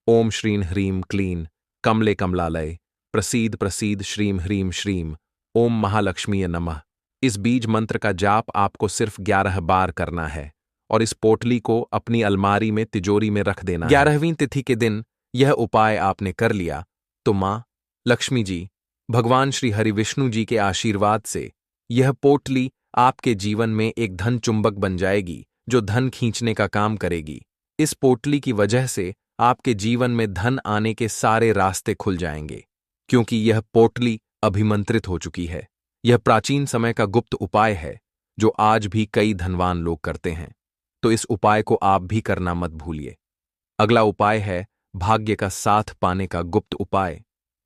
ओम श्रीं ह्रीं क्लीं कमले कमलालय प्रसीद प्रसीद श्रीम ह्रीम श्रीम ओम महालक्ष्मीय नमः। इस बीज मंत्र का जाप आपको सिर्फ 11 बार करना है और इस पोटली को अपनी अलमारी में तिजोरी में रख देना है। 11वीं तिथि के दिन यह उपाय आपने कर लिया तो मां लक्ष्मी जी, भगवान श्री हरि विष्णु जी के आशीर्वाद से यह पोटली आपके जीवन में एक धन चुंबक बन जाएगी जो धन खींचने का काम करेगी। इस पोटली की वजह से आपके जीवन में धन आने के सारे रास्ते खुल जाएंगे, क्योंकि यह पोटली अभिमंत्रित हो चुकी है। यह प्राचीन समय का गुप्त उपाय है जो आज भी कई धनवान लोग करते हैं, तो इस उपाय को आप भी करना मत भूलिए। अगला उपाय है भाग्य का साथ पाने का गुप्त उपाय।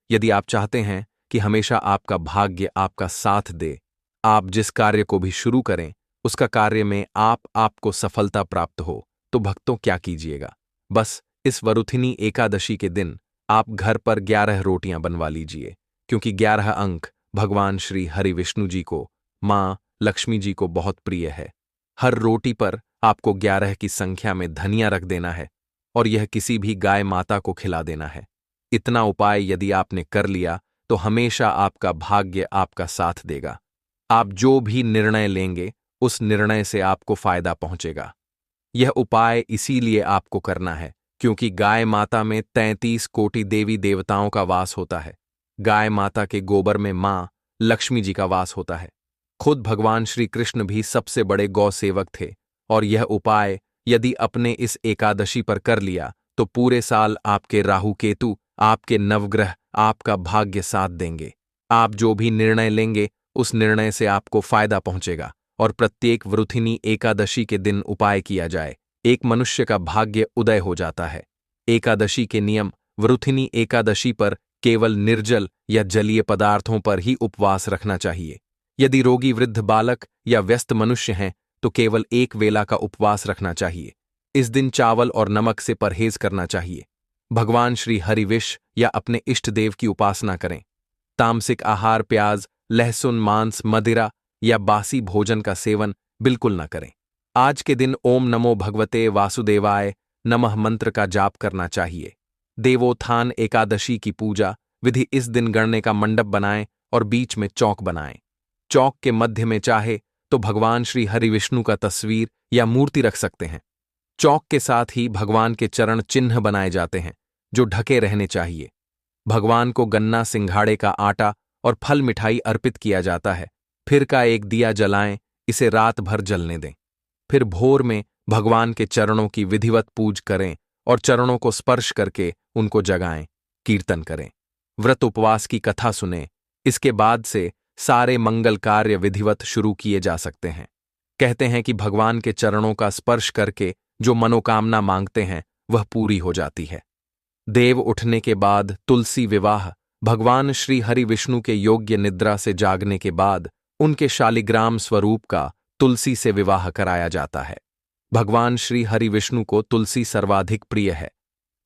यदि आप चाहते हैं कि हमेशा आपका भाग्य आपका साथ दे, आप जिस कार्य को भी शुरू करें उसका कार्य में आपको सफलता प्राप्त हो, तो भक्तों क्या कीजिएगा, बस इस वरुथिनी एकादशी के दिन आप घर पर 11 रोटियां बनवा लीजिए, क्योंकि 11 अंक भगवान श्री हरि विष्णु जी को, मां लक्ष्मी जी को बहुत प्रिय है। हर रोटी पर आपको 11 की संख्या में धनिया रख देना है और यह किसी भी गाय माता को खिला देना है। इतना उपाय यदि आपने कर लिया तो हमेशा आपका भाग्य आपका साथ देगा। आप जो भी निर्णय लेंगे उस निर्णय से आपको फायदा पहुंचेगा। यह उपाय इसीलिए आपको करना है क्योंकि गाय माता में 33 कोटि देवी देवताओं का वास होता है। गाय माता के गोबर में मां लक्ष्मी जी का वास होता है। खुद भगवान श्री कृष्ण भी सबसे बड़े गौ सेवक थे और यह उपाय यदि अपने इस एकादशी पर कर लिया तो पूरे साल आपके राहु केतु, आपके नवग्रह आपका भाग्य साथ देंगे। आप जो भी निर्णय लेंगे उस निर्णय से आपको फायदा पहुंचेगा और प्रत्येक वृथिनी एकादशी के दिन उपाय किया जाए, एक मनुष्य का भाग्य उदय हो जाता है। एकादशी के नियम: वृथिनी एकादशी पर केवल निर्जल या जलीय पदार्थों पर ही उपवास रखना चाहिए। यदि रोगी वृद्ध बालक या व्यस्त मनुष्य हैं तो केवल एक वेला का उपवास रखना चाहिए। इस दिन चावल और नमक से परहेज करना चाहिए। भगवान श्री हरिविष या अपने इष्ट देव की उपासना करें। तामसिक आहार, प्याज, लहसुन, मांस, मदिरा या बासी भोजन का सेवन बिल्कुल न करें। आज के दिन ओम नमो भगवते वासुदेवाय नमः मंत्र का जाप करना चाहिए। देवोत्थान एकादशी की पूजा विधि: इस दिन गणने का मंडप बनाएं और बीच में चौक बनाएं। चौक के मध्य में चाहे तो भगवान श्री हरि विष्णु का तस्वीर या मूर्ति रख सकते हैं। चौक के साथ ही भगवान के चरण चिन्ह बनाए जाते हैं जो ढके रहने चाहिए। भगवान को गन्ना सिंघाड़े का आटा और फल मिठाई अर्पित किया जाता है। फिर का एक दिया जलाएं, इसे रात भर जलने दें। फिर भोर में भगवान के चरणों की विधिवत पूज करें और चरणों को स्पर्श करके उनको जगाएं, कीर्तन करें, व्रत उपवास की कथा सुनें। इसके बाद से सारे मंगल कार्य विधिवत शुरू किए जा सकते हैं। कहते हैं कि भगवान के चरणों का स्पर्श करके जो मनोकामना मांगते हैं वह पूरी हो जाती है। देव उठने के बाद तुलसी विवाह। भगवान श्री हरि विष्णु के योग्य निद्रा से जागने के बाद उनके शालिग्राम स्वरूप का तुलसी से विवाह कराया जाता है। भगवान श्री हरि विष्णु को तुलसी सर्वाधिक प्रिय है।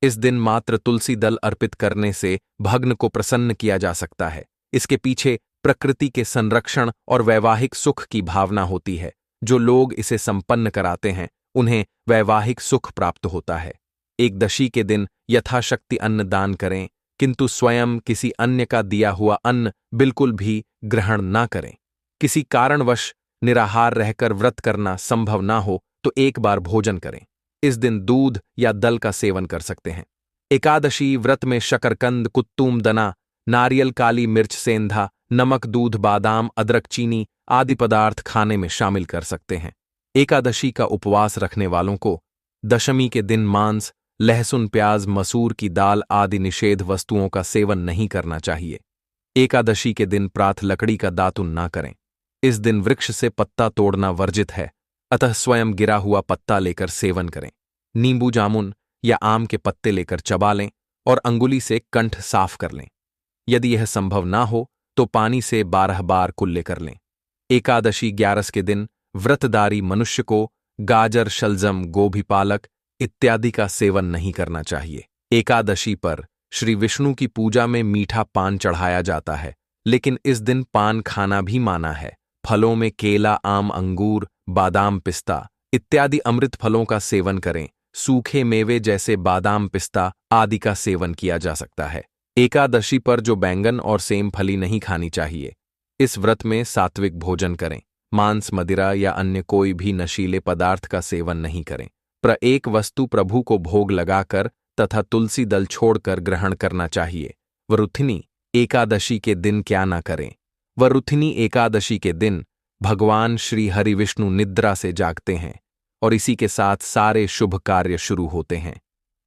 इस दिन मात्र तुलसी दल अर्पित करने से भग्न को प्रसन्न किया जा सकता है। इसके पीछे प्रकृति के संरक्षण और वैवाहिक सुख की भावना होती है। जो लोग इसे संपन्न कराते हैं उन्हें वैवाहिक सुख प्राप्त होता है। एकदशी के दिन यथाशक्ति अन्न दान करें, किंतु स्वयं किसी अन्य का दिया हुआ अन्न बिल्कुल भी ग्रहण न करें। किसी कारणवश निराहार रहकर व्रत करना संभव ना हो तो एक बार भोजन करें। इस दिन दूध या दल का सेवन कर सकते हैं। एकादशी व्रत में शकरकंद, कुत्तूम दना, नारियल, काली मिर्च, सेंधा, नमक, दूध, बादाम, अदरक, चीनी आदि पदार्थ खाने में शामिल कर सकते हैं। एकादशी का उपवास रखने वालों को दशमी के दिन मांस, लहसुन, प्याज, मसूर की दाल आदि निषेध वस्तुओं का सेवन नहीं करना चाहिए। एकादशी के दिन प्रातः लकड़ी का दातुन ना करें। इस दिन वृक्ष से पत्ता तोड़ना वर्जित है, अतः स्वयं गिरा हुआ पत्ता लेकर सेवन करें। नींबू, जामुन या आम के पत्ते लेकर चबा लें और अंगुली से कंठ साफ कर लें। यदि यह संभव ना हो तो पानी से 12 बार कुल्ले कर लें। एकादशी 11 के दिन व्रतधारी मनुष्य को गाजर, शलजम, गोभी, पालक इत्यादि का सेवन नहीं करना चाहिए। एकादशी पर श्री विष्णु की पूजा में मीठा पान चढ़ाया जाता है, लेकिन इस दिन पान खाना भी माना है। फलों में केला, आम, अंगूर, बादाम, पिस्ता इत्यादि अमृत फलों का सेवन करें। सूखे मेवे जैसे बादाम, पिस्ता आदि का सेवन किया जा सकता है। एकादशी पर जो बैंगन और सेम फली नहीं खानी चाहिए। इस व्रत में सात्विक भोजन करें। मांस, मदिरा या अन्य कोई भी नशीले पदार्थ का सेवन नहीं करें। एक वस्तु प्रभु को भोग लगाकर तथा तुलसी दल छोड़कर ग्रहण करना चाहिए। वरुथिनी एकादशी के दिन क्या ना करें। वरुथिनी एकादशी के दिन भगवान श्री हरि विष्णु निद्रा से जागते हैं और इसी के साथ सारे शुभ कार्य शुरू होते हैं।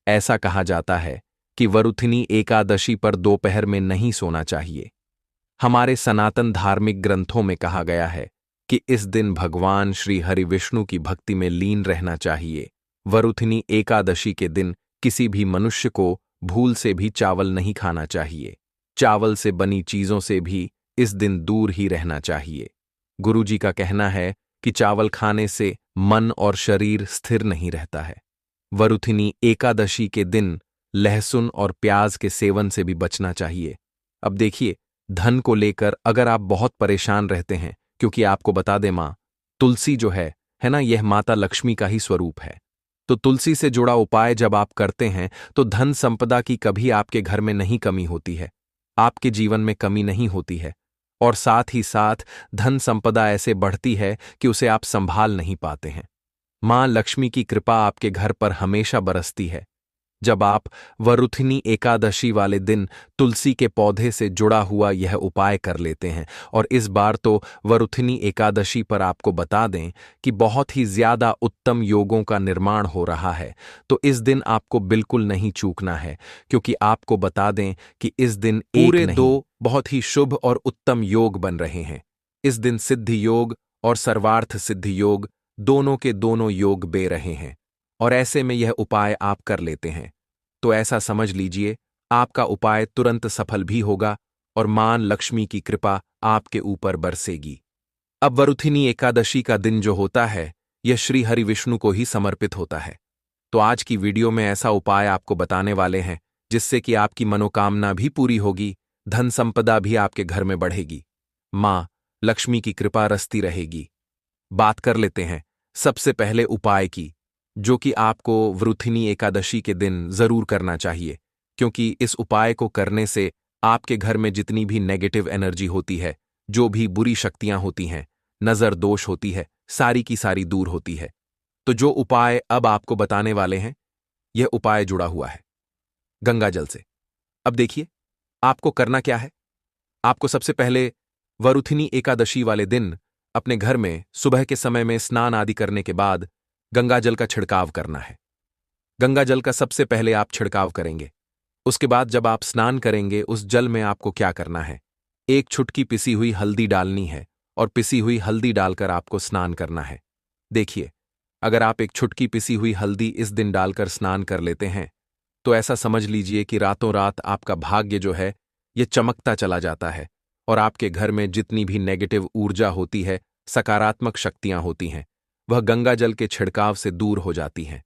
ऐसा कहा जाता है कि वरुथिनी एकादशी पर दोपहर में नहीं सोना चाहिए। हमारे सनातन धार्मिक ग्रंथों में कहा गया है कि इस दिन भगवान श्री हरि विष्णु की भक्ति में लीन रहना चाहिए। वरुथिनी एकादशी के दिन किसी भी मनुष्य को भूल से भी चावल नहीं खाना चाहिए। चावल से बनी चीजों से भी इस दिन दूर ही रहना चाहिए। गुरुजी का कहना है कि चावल खाने से मन और शरीर स्थिर नहीं रहता है। वरुथिनी एकादशी के दिन लहसुन और प्याज के सेवन से भी बचना चाहिए। अब देखिए, धन को लेकर अगर आप बहुत परेशान रहते हैं, क्योंकि आपको बता दें माँ तुलसी जो है ना, यह माता लक्ष्मी का ही स्वरूप है। तो तुलसी से जुड़ा उपाय जब आप करते हैं तो धन संपदा की कभी आपके घर में नहीं कमी होती है, आपके जीवन में कमी नहीं होती है, और साथ ही साथ धन संपदा ऐसे बढ़ती है कि उसे आप संभाल नहीं पाते हैं। मां लक्ष्मी की कृपा आपके घर पर हमेशा बरसती है। जब आप वरुथिनी एकादशी वाले दिन तुलसी के पौधे से जुड़ा हुआ यह उपाय कर लेते हैं, और इस बार तो वरुथिनी एकादशी पर आपको बता दें कि बहुत ही ज्यादा उत्तम योगों का निर्माण हो रहा है, तो इस दिन आपको बिल्कुल नहीं चूकना है, क्योंकि आपको बता दें कि इस दिन पूरे 2 बहुत ही शुभ और उत्तम योग बन रहे हैं। इस दिन सिद्धि योग और सर्वार्थ सिद्धि योग दोनों के दोनों योग बे रहे हैं, और ऐसे में यह उपाय आप कर लेते हैं तो ऐसा समझ लीजिए आपका उपाय तुरंत सफल भी होगा और मां लक्ष्मी की कृपा आपके ऊपर बरसेगी। अब वरुथिनी एकादशी का दिन जो होता है यह श्री हरि विष्णु को ही समर्पित होता है। तो आज की वीडियो में ऐसा उपाय आपको बताने वाले हैं जिससे कि आपकी मनोकामना भी पूरी होगी, धन संपदा भी आपके घर में बढ़ेगी, मां लक्ष्मी की कृपा रसती रहेगी। बात कर लेते हैं सबसे पहले उपाय की, जो कि आपको वरुथिनी एकादशी के दिन जरूर करना चाहिए, क्योंकि इस उपाय को करने से आपके घर में जितनी भी नेगेटिव एनर्जी होती है, जो भी बुरी शक्तियां होती हैं, नजर दोष होती है, सारी की सारी दूर होती है। तो जो उपाय अब आपको बताने वाले हैं, यह उपाय जुड़ा हुआ है गंगा जल से। अब देखिए, आपको करना क्या है। आपको सबसे पहले वरुथिनी एकादशी वाले दिन अपने घर में सुबह के समय में स्नान आदि करने के बाद गंगा जल का छिड़काव करना है। गंगा जल का सबसे पहले आप छिड़काव करेंगे। उसके बाद जब आप स्नान करेंगे, उस जल में आपको क्या करना है, एक छुटकी पिसी हुई हल्दी डालनी है और पिसी हुई हल्दी डालकर आपको स्नान करना है। देखिए, अगर आप एक छुटकी पिसी हुई हल्दी इस दिन डालकर स्नान कर लेते हैं, तो ऐसा समझ लीजिए कि रातों रात आपका भाग्य जो है, यह चमकता चला जाता है और आपके घर में जितनी भी नेगेटिव ऊर्जा होती है, सकारात्मक शक्तियां होती हैं, वह गंगा जल के छिड़काव से दूर हो जाती हैं।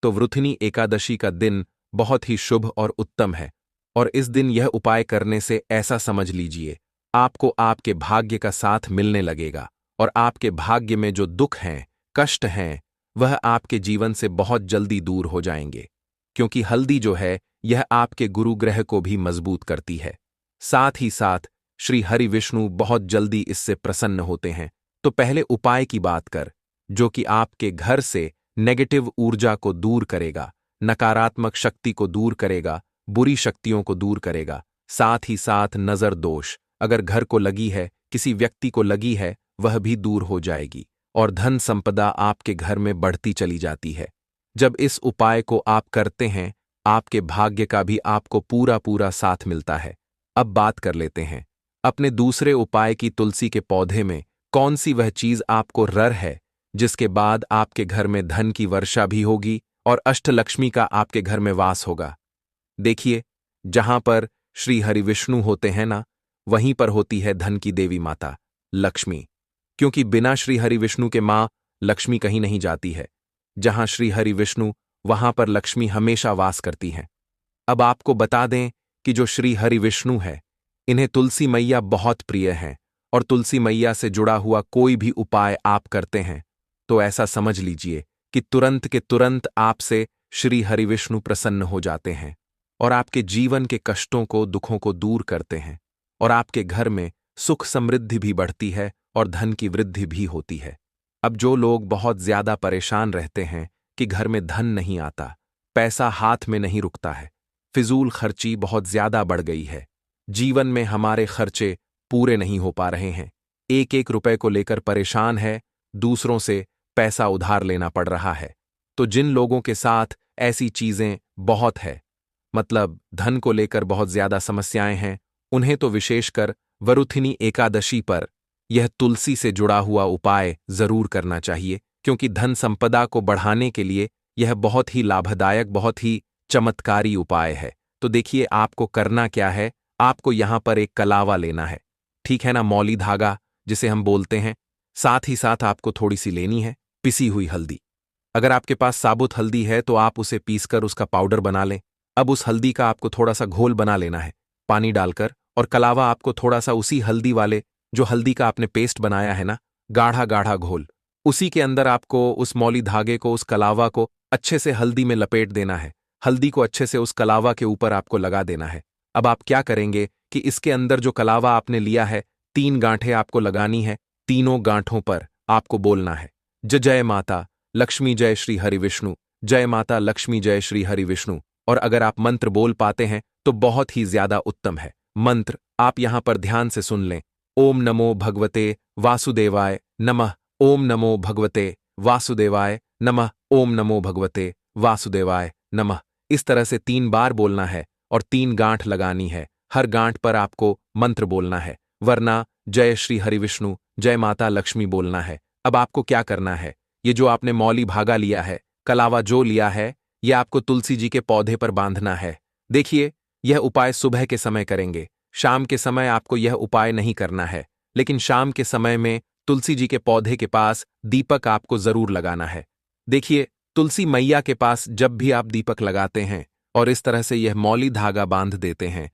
तो वृथिनी एकादशी का दिन बहुत ही शुभ और उत्तम है और इस दिन यह उपाय करने से ऐसा समझ लीजिए, आपको आपके भाग्य का साथ मिलने लगेगा और आपके भाग्य में जो दुख हैं, कष्ट हैं, वह आपके जीवन से बहुत जल्दी दूर हो जाएंगे। क्योंकि हल्दी जो है, यह आपके गुरु ग्रह को भी मजबूत करती है। साथ ही साथ श्री हरि विष्णु बहुत जल्दी इससे प्रसन्न होते हैं। तो पहले उपाय की बात कर, जो कि आपके घर से नेगेटिव ऊर्जा को दूर करेगा, नकारात्मक शक्ति को दूर करेगा, बुरी शक्तियों को दूर करेगा। साथ ही साथ नजर दोष अगर घर को लगी है, किसी व्यक्ति को लगी है, वह भी दूर हो जाएगी और धन संपदा आपके घर में बढ़ती चली जाती है। जब इस उपाय को आप करते हैं, आपके भाग्य का भी आपको पूरा पूरा साथ मिलता है। अब बात कर लेते हैं अपने दूसरे उपाय की। तुलसी के पौधे में कौन सी वह चीज आपको रर है, जिसके बाद आपके घर में धन की वर्षा भी होगी और अष्टलक्ष्मी का आपके घर में वास होगा। देखिए, जहां पर श्री हरि विष्णु होते हैं ना, वहीं पर होती है धन की देवी माता लक्ष्मी। क्योंकि बिना श्री हरि विष्णु के मां लक्ष्मी कहीं नहीं जाती है। जहां श्री हरि विष्णु, वहां पर लक्ष्मी हमेशा वास करती हैं। अब आपको बता दें कि जो श्री हरि विष्णु है, इन्हें तुलसी मैया बहुत प्रिय हैं और तुलसी मैया से जुड़ा हुआ कोई भी उपाय आप करते हैं, तो ऐसा समझ लीजिए कि तुरंत के तुरंत आपसे श्री हरि विष्णु प्रसन्न हो जाते हैं और आपके जीवन के कष्टों को, दुखों को दूर करते हैं और आपके घर में सुख समृद्धि भी बढ़ती है और धन की वृद्धि भी होती है। अब जो लोग बहुत ज्यादा परेशान रहते हैं कि घर में धन नहीं आता, पैसा हाथ में नहीं रुकता है, फिजूल खर्ची बहुत ज्यादा बढ़ गई है, जीवन में हमारे खर्चे पूरे नहीं हो पा रहे हैं, एक एक रुपए को लेकर परेशान है, दूसरों से पैसा उधार लेना पड़ रहा है, तो जिन लोगों के साथ ऐसी चीजें बहुत है, मतलब धन को लेकर बहुत ज्यादा समस्याएं हैं, उन्हें तो विशेषकर वरुथिनी एकादशी पर यह तुलसी से जुड़ा हुआ उपाय जरूर करना चाहिए। क्योंकि धन संपदा को बढ़ाने के लिए यह बहुत ही लाभदायक, बहुत ही चमत्कारी उपाय है। तो देखिए, आपको करना क्या है, आपको यहां पर एक कलावा लेना है, ठीक है ना, मौली धागा जिसे हम बोलते हैं। साथ ही साथ आपको थोड़ी सी लेनी है पिसी हुई हल्दी। अगर आपके पास साबुत हल्दी है तो आप उसे पीसकर उसका पाउडर बना लें। अब उस हल्दी का आपको थोड़ा सा घोल बना लेना है पानी डालकर, और कलावा आपको थोड़ा सा उसी हल्दी वाले, जो हल्दी का आपने पेस्ट बनाया है ना, गाढ़ा गाढ़ा घोल, उसी के अंदर आपको उस मौली धागे को, उस कलावा को अच्छे से हल्दी में लपेट देना है। हल्दी को अच्छे से उस कलावा के ऊपर आपको लगा देना है। अब आप क्या करेंगे कि इसके अंदर जो कलावा आपने लिया है, 3 गांठें आपको लगानी है। तीनों गांठों पर आपको बोलना है जय जय माता लक्ष्मी जय श्री हरि विष्णु, जय माता लक्ष्मी जय श्री हरि विष्णु। और अगर आप मंत्र बोल पाते हैं तो बहुत ही ज्यादा उत्तम है। मंत्र आप यहां पर ध्यान से सुन लें। ओम नमो भगवते वासुदेवाय नमः, ओम नमो भगवते वासुदेवाय नमः, ओम नमो भगवते वासुदेवाय नमः। इस तरह से 3 बार बोलना है और 3 गांठ लगानी है। हर गांठ पर आपको मंत्र बोलना है, वरना जय श्री हरि विष्णु, जय माता लक्ष्मी बोलना है। अब आपको क्या करना है, ये जो आपने मौली भागा लिया है, कलावा जो लिया है, यह आपको तुलसी जी के पौधे पर बांधना है। देखिए, यह उपाय सुबह के समय करेंगे, शाम के समय आपको यह उपाय नहीं करना है। लेकिन शाम के समय में तुलसी जी के पौधे के पास दीपक आपको जरूर लगाना है। देखिए, तुलसी मैया के पास जब भी आप दीपक लगाते हैं और इस तरह से यह मौली धागा बांध देते हैं,